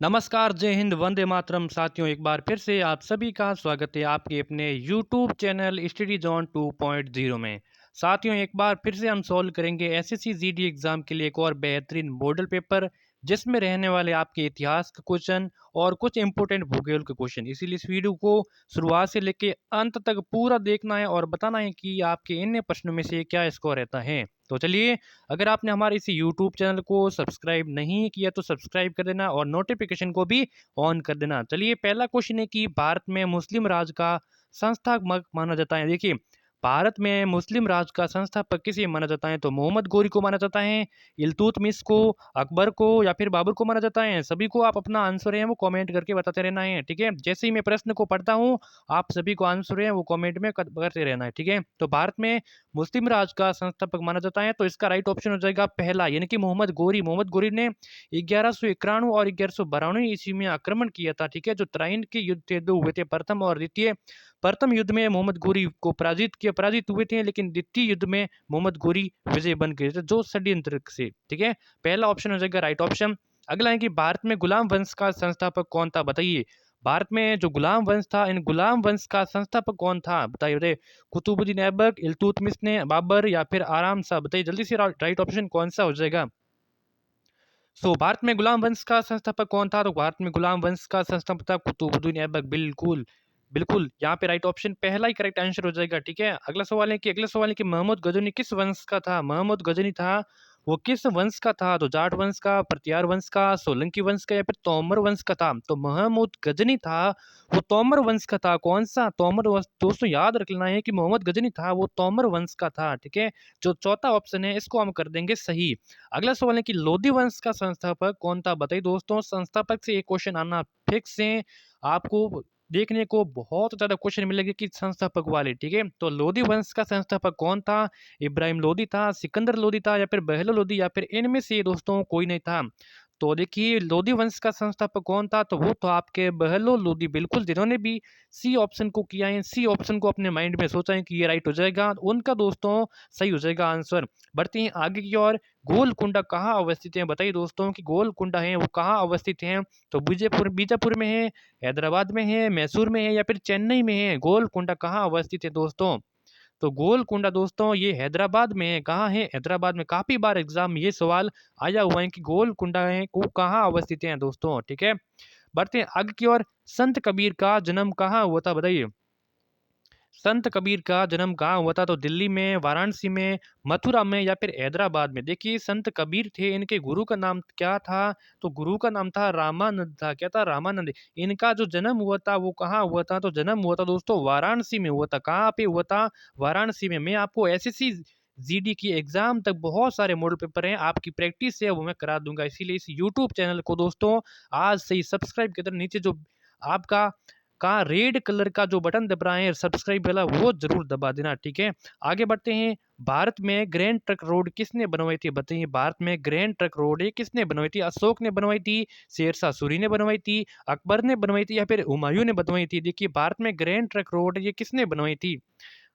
नमस्कार, जय हिंद, वंदे मातरम। साथियों, एक बार फिर से आप सभी का स्वागत है आपके अपने यूट्यूब चैनल स्टडी जोन 2.0 में। साथियों, एक बार फिर से हम सॉल्व करेंगे एसएससी जीडी एग्जाम के लिए एक और बेहतरीन मॉडल पेपर, जिसमें रहने वाले आपके इतिहास के क्वेश्चन और कुछ इंपॉर्टेंट भूगोल के क्वेश्चन। इसीलिए इस वीडियो को शुरुआत से लेके अंत तक पूरा देखना है और बताना है कि आपके इन प्रश्नों में से क्या स्कोर रहता है। तो चलिए, अगर आपने हमारे इस यूट्यूब चैनल को सब्सक्राइब नहीं किया तो सब्सक्राइब कर देना और नोटिफिकेशन को भी ऑन कर देना। चलिए, पहला क्वेश्चन है कि भारत में मुस्लिम राज का संस्थापक माना जाता है। देखिए, भारत में मुस्लिम राज का संस्थापक किसे माना जाता है? तो मोहम्मद गोरी को माना जाता है, इल्तुतमिश को, अकबर को या फिर बाबर को माना जाता है। सभी को आप अपना आंसर है वो कमेंट करके बताते रहना है, ठीक है। जैसे ही मैं प्रश्न को पढ़ता हूँ, आप सभी को आंसर है वो कमेंट में करते रहना है, ठीक है। तो भारत में मुस्लिम राज का संस्थापक माना जाता है, तो इसका राइट ऑप्शन हो जाएगा पहला, यानी कि मोहम्मद गोरी। मोहम्मद गोरी ने 1191 और 1192 ईस्वी में आक्रमण किया था, ठीक है। जो तराइन के युद्ध थे, दो हुए थे, प्रथम और द्वितीय। प्रथम युद्ध में मोहम्मद गोरी को पराजित हुए थे, लेकिन द्वितीय युद्ध में मोहम्मद गोरी विजय बन गए थे, जो षड्यंत्र से, ठीक है। पहला ऑप्शन हो जाएगा राइट ऑप्शन। अगला है कि भारत में गुलाम वंश का संस्थापक कौन था? बताइए, भारत में जो गुलाम वंश था, इन गुलाम वंश का संस्थापक कौन था? बताइए बताइए। कुतुबुद्दीन ऐबक, इल्तुतमिश ने, बाबर या फिर आराम शाह? बताइए जल्दी से, राइट ऑप्शन कौन सा हो जाएगा? भारत में गुलाम वंश का संस्थापक कौन था? तो भारत में गुलाम वंश का संस्थापक था कुतुबुद्दीन ऐबक। बिल्कुल बिल्कुल, यहाँ पे राइट ऑप्शन पहला ही करेक्ट आंसर हो जाएगा, ठीक है। अगला सवाल है कि मोहम्मद गजनी किस वंश का था? मोहम्मद गजनी था, वो किस वंश का था? तो जाट वंश का, प्रत्यार वंश का, सोलंकी वंश का या फिर तोमर वंश का था? तो मोहम्मद गजनी था, वो तोमर वंश का था। कौन सा? तोमर वंश। दोस्तों, याद रख लेना है कि मोहम्मद गजनी था, वो तोमर वंश का था, ठीक है। जो चौथा ऑप्शन है, इसको हम कर देंगे सही। अगला सवाल है कि लोधी वंश का संस्थापक कौन था? बताइए दोस्तों, संस्थापक से एक क्वेश्चन आना फिक्स है। आपको देखने को बहुत ज्यादा क्वेश्चन मिलेंगे कि संस्थापक वाले, ठीक है। तो लोधी वंश का संस्थापक कौन था? इब्राहिम लोधी था, सिकंदर लोधी था या फिर बहलो लोधी या फिर इनमें से दोस्तों कोई नहीं था? तो देखिए, लोधी वंश का संस्थापक कौन था? तो वो तो आपके बहलो लोधी। बिल्कुल, जिन्होंने भी सी ऑप्शन को किया है, सी ऑप्शन को अपने माइंड में सोचा है कि ये राइट हो जाएगा, उनका दोस्तों सही हो जाएगा आंसर। बढ़ते हैं आगे की ओर। गोलकुंडा कहाँ अवस्थित है? बताइए दोस्तों कि गोलकुंडा है वो कहाँ अवस्थित है? तो बीजापुर बीजापुर में है, हैदराबाद में है, मैसूर में है या फिर चेन्नई में है? गोलकुंडा कहाँ अवस्थित है दोस्तों? तो गोलकुंडा दोस्तों ये हैदराबाद में है। कहाँ है? हैदराबाद में। काफी बार एग्जाम में ये सवाल आया हुआ है कि गोलकुंडा है वो कहाँ अवस्थित है दोस्तों, ठीक है। बढ़ते हैं आगे की ओर। संत कबीर का जन्म कहाँ हुआ था? बताइए, संत कबीर का जन्म कहाँ हुआ था? तो दिल्ली में, वाराणसी में, मथुरा में या फिर हैदराबाद में? देखिए, संत कबीर थे, इनके गुरु का नाम क्या था? तो गुरु का नाम था रामानंद था। क्या था? रामानंद। इनका जो जन्म हुआ था वो कहाँ हुआ था? तो जन्म हुआ था दोस्तों वाराणसी में हुआ था। कहाँ पे हुआ था? वाराणसी में। मैं आपको एसएससी जीडी की एग्जाम तक बहुत सारे मॉडल पेपर हैं, आपकी प्रैक्टिस है वो मैं करा दूंगा। इसीलिए इस यूट्यूब चैनल को दोस्तों आज से ही सब्सक्राइब कर देना। नीचे जो आपका का रेड कलर का जो बटन दब रहा है सब्सक्राइब वाला, वो जरूर दबा देना, ठीक है। आगे बढ़ते हैं। भारत में ग्रैंड ट्रक रोड किसने बनवाई थी? बताइए, भारत में ग्रैंड ट्रक रोड ये किसने बनवाई थी? अशोक ने बनवाई थी, शेरशाह सूरी ने बनवाई थी, अकबर ने बनवाई थी या फिर हुमायूं ने बनवाई थी? देखिए, भारत में ग्रैंड ट्रक रोड ये किसने बनवाई थी?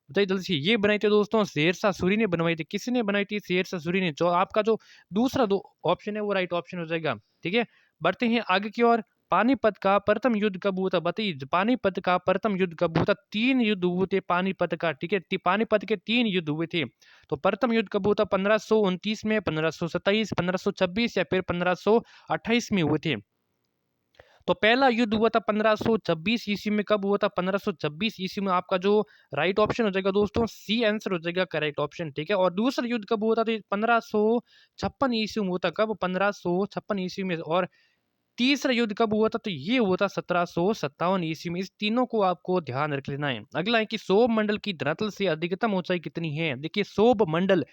बताइए जल्दी से। ये बनाई थी दोस्तों शेरशाह सूरी ने बनवाई थी। किसने बनाई थी? शेरशाह सूरी ने। जो आपका जो दूसरा दो ऑप्शन है वो राइट ऑप्शन हो जाएगा, ठीक है। बढ़ते हैं आगे की ओर। पानीपत का प्रथम युद्ध कब हुआ था? बताइए, पानीपत का प्रथम युद्ध कब हुआ था? तीन युद्ध हुए थे पानीपत का, ठीक है। पानीपत के तीन युद्ध हुए थे। तो प्रथम युद्ध कब हुआ था? 1529 में, 1527, 1526 या फिर 1528 में हुए थे? तो पहला युद्ध हुआ था 1526 ईस्वी में। कब हुआ था? 1526 ईस्वी में। आपका जो राइट ऑप्शन हो जाएगा दोस्तों सी आंसर हो जाएगा करेक्ट ऑप्शन, ठीक है। और दूसरा युद्ध कब हुआ था? तो 1556 ईस्वी में हुआ था। कब? 1556 ईस्वी में। और तीसरा युद्ध कब हुआ था? तो ये हुआ था 1757 ईस्वी में। इस तीनों को आपको ध्यान रख लेना है। अगला है कि सौर मंडल की धरातल से अधिकतम ऊंचाई कितनी है? देखिए, सौर मंडल,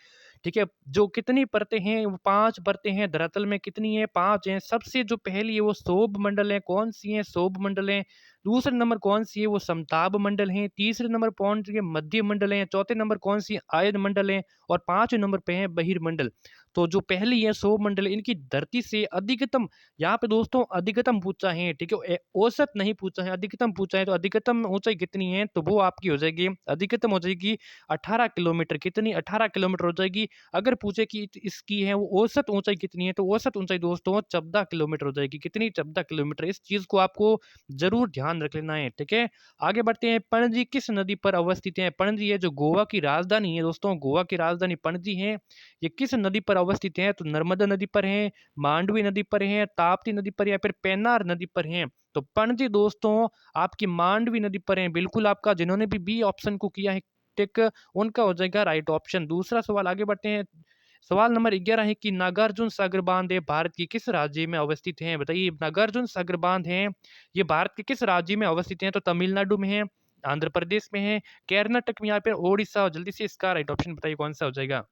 ठीक है, जो कितनी परतें हैं? वो पांच परतें हैं। धरातल में कितनी है? पांच हैं। सबसे जो पहली है वो सौर मंडल है। कौन सी है? सौर मंडल है। दूसरे नंबर कौन सी है? वो समताप मंडल है। तीसरे नंबर कौन सी है? मध्य मंडल है। चौथे नंबर कौन सी? आयन मंडल है। और पांचवें नंबर पे है बहिर्मंडल। तो जो पहली है सौर मंडल, इनकी धरती से अधिकतम, यहाँ पे दोस्तों अधिकतम पूछा है, ठीक है, औसत नहीं पूछा है, अधिकतम पूछा है। तो अधिकतम ऊंचाई कितनी है, तो वो आपकी हो जाएगी, अधिकतम हो जाएगी 18 किलोमीटर। कितनी, 18 किलोमीटर हो जाएगी। अगर पूछे कि इसकी है वो औसत ऊंचाई कितनी है, तो औसत ऊंचाई दोस्तों 14 किलोमीटर हो जाएगी। कितनी, 14 किलोमीटर। इस चीज को आपको जरूर ध्यान रख लेना है, ठीक है। आगे बढ़ते हैं। पणजी किस नदी पर अवस्थित है? पणजी है जो गोवा की राजधानी है दोस्तों, गोवा की राजधानी पणजी है। ये किस नदी पर अवस्थित है? तो नर्मदा नदी पर है, मांडवी नदी पर है, ताप्ती नदी पर, या फिर पेन्नार नदी पर है। तो पणजी दोस्तों आपकी मांडवी नदी पर है। बिल्कुल आपका जिन्होंने भी बी ऑप्शन को किया है टिक, उनका हो जाएगा राइट ऑप्शन। दूसरा सवाल आगे बढ़ते हैं। सवाल नंबर 11 है कि नागार्जुन सागर बांध है भारत की किस राज्य में अवस्थित है? बताइए, नागार्जुन सागर बांध है ये भारत के किस राज्य में अवस्थित है? तो तमिलनाडु में है, आंध्र प्रदेश में है, कर्नाटक में, यहाँ पे ओडिशा। जल्दी से इसका राइट ऑप्शन बताइए कौन सा हो जाएगा।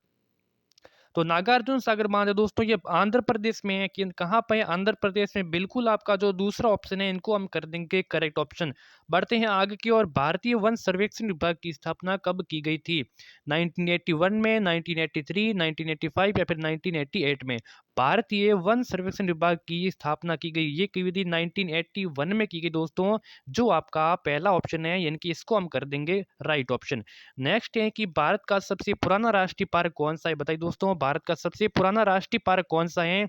तो नागार्जुन सागर बांध है दोस्तों ये आंध्र प्रदेश में है। कि कहाँ पे है? आंध्र प्रदेश में। बिल्कुल आपका जो दूसरा ऑप्शन है इनको हम कर देंगे करेक्ट ऑप्शन। बढ़ते हैं आगे की ओर। भारतीय वन सर्वेक्षण विभाग की स्थापना कब की गई थी? 1981 में, 1983, 1985 या फिर 1988 में? भारतीय वन सर्वेक्षण विभाग की स्थापना की गई, ये की थी 1981 में की गई दोस्तों, जो आपका पहला ऑप्शन है, यानी कि इसको हम कर देंगे राइट ऑप्शन। नेक्स्ट है कि भारत का सबसे पुराना राष्ट्रीय पार्क कौन सा है? बताइए दोस्तों, भारत का सबसे पुराना राष्ट्रीय पार्क कौन सा है?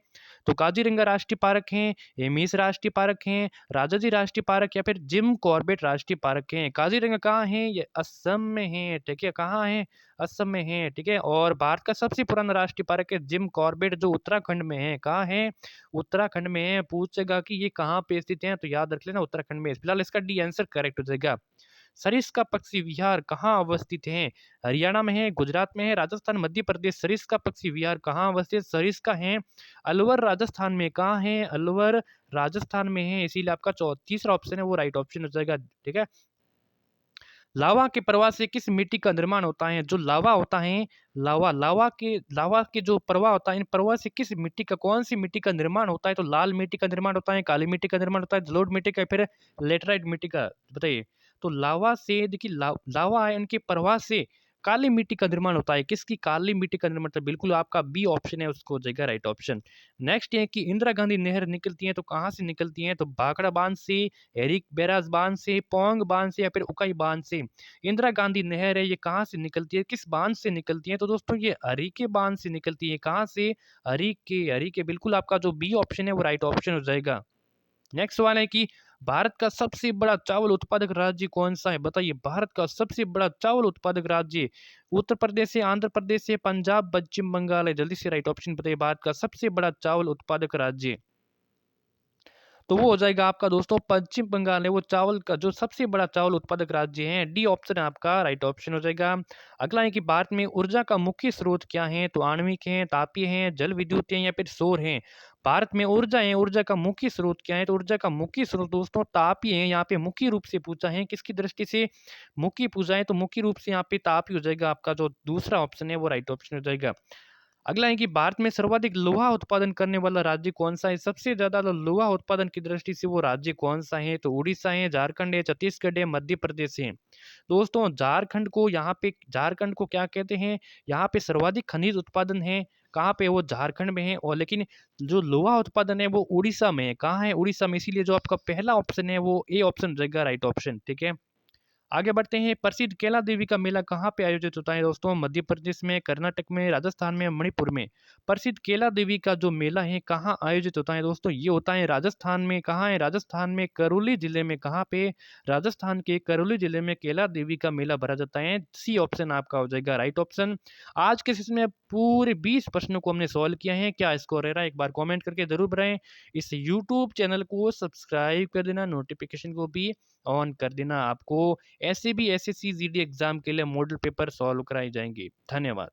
तो काजीरंगा राष्ट्रीय पार्क है, एमिस राष्ट्रीय पार्क है, राजाजी राष्ट्रीय पार्क, या फिर जिम कॉर्बेट राष्ट्रीय पार्क है? काजीरंगा कहाँ है? ये असम में है, ठीक है। कहाँ है? असम में है, ठीक है। और भारत का सबसे पुराना राष्ट्रीय पार्क है जिम कॉर्बेट, जो उत्तराखंड में है। कहाँ है? उत्तराखंड में है। पूछेगा कि ये कहाँ पे स्थित है, तो याद रख लेना उत्तराखंड में। फिलहाल इसका डी आंसर करेक्ट हो जाएगा। सरिस्का पक्षी विहार कहाँ अवस्थित है? हरियाणा में है, गुजरात में है, राजस्थान, मध्य प्रदेश? सरिस्का पक्षी विहार कहाँ अवस्थित? सरिस्का है अलवर राजस्थान में। कहाँ है? अलवर राजस्थान में है। इसीलिए आपका तीसरा ऑप्शन है वो राइट ऑप्शन हो जाएगा, ठीक है। लावा के प्रवाह से किस मिट्टी का निर्माण होता है? जो लावा होता है, लावा के जो प्रवाह होता है, इन प्रवाह से किस मिट्टी का, कौन सी मिट्टी का निर्माण होता है? तो लाल मिट्टी का निर्माण होता है, काली मिट्टी का निर्माण होता है, जलोढ़ मिट्टी का, फिर लेटराइट मिट्टी का? बताइए। तो लावा से देखिए, लावा है उनके प्रवाह से काली मिट्टी का निर्माण होता है। किसकी? काली मिट्टी का निर्माण होता है। बिल्कुल आपका बी ऑप्शन है उसको हो जाएगा राइट ऑप्शन। नेक्स्ट है कि इंदिरा गांधी नहर निकलती है तो कहाँ से निकलती है? तो भाखड़ा बांध से, एरिक बैराज बांध से, पोंग बांध से, या फिर उकाई बांध से? इंदिरा गांधी नहर है ये कहाँ से निकलती है, किस बांध से निकलती है? तो दोस्तों ये हरिके बांध से निकलती है। कहाँ से? हरिके। बिल्कुल आपका जो बी ऑप्शन है वो राइट ऑप्शन हो जाएगा। नेक्स्ट सवाल है कि भारत का सबसे बड़ा चावल उत्पादक राज्य कौन सा है? बताइए, भारत का सबसे बड़ा चावल उत्पादक राज्य उत्तर प्रदेश है, आंध्र प्रदेश है, पंजाब, पश्चिम बंगाल है? जल्दी से राइट ऑप्शन बताइए। भारत का सबसे बड़ा चावल उत्पादक राज्य, तो वो हो जाएगा आपका दोस्तों पश्चिम बंगाल है वो चावल का जो सबसे बड़ा चावल उत्पादक राज्य है। डी ऑप्शन आपका राइट ऑप्शन हो जाएगा। अगला है कि भारत में ऊर्जा का मुख्य स्रोत क्या है? तो आणविक है, तापीय है, जल विद्युत है, या फिर सौर है? भारत में ऊर्जा है, ऊर्जा का मुख्य स्रोत क्या है? तो ऊर्जा का मुख्य स्रोत दोस्तों तापीय है। यहाँ पे मुख्य रूप से पूछा है, किसकी दृष्टि से मुख्य पूछा है? तो मुख्य रूप से यहाँ पे तापीय हो जाएगा। आपका जो दूसरा ऑप्शन है वो राइट ऑप्शन हो जाएगा। अगला है कि भारत में सर्वाधिक लोहा उत्पादन करने वाला राज्य कौन सा है? सबसे ज्यादा लोहा उत्पादन की दृष्टि से वो राज्य कौन सा है? तो उड़ीसा है, झारखंड है, छत्तीसगढ़ है, मध्य प्रदेश है? दोस्तों झारखंड को क्या कहते हैं? यहाँ पे सर्वाधिक खनिज उत्पादन है। कहाँ पे? वो झारखंड में है। और लेकिन जो लोहा उत्पादन है वो उड़ीसा में है। कहाँ है? उड़ीसा में। इसीलिए जो आपका पहला ऑप्शन है वो ए ऑप्शन हो जाएगा राइट ऑप्शन, ठीक है। आगे बढ़ते हैं। प्रसिद्ध केला देवी का मेला कहाँ पे आयोजित होता है दोस्तों? मध्य प्रदेश में, कर्नाटक में, राजस्थान में, मणिपुर में? प्रसिद्ध केला देवी का जो मेला है कहाँ आयोजित होता है दोस्तों? ये होता है राजस्थान में। कहाँ है? राजस्थान में, करौली जिले में। कहाँ पे? राजस्थान के करौली जिले में केला देवी का मेला भरा जाता है। सी ऑप्शन आपका हो जाएगा राइट ऑप्शन। आज के सेशन में पूरे 20 प्रश्नों को हमने सॉल्व किया है। क्या स्कोर रह रहा है एक बार कॉमेंट करके जरूर बताएं। इस यूट्यूब चैनल को सब्सक्राइब कर देना, नोटिफिकेशन को भी ऑन कर देना। आपको ऐसे भी एसएससी जीडी एग्जाम के लिए मॉडल पेपर सॉल्व कराए जाएंगे। धन्यवाद।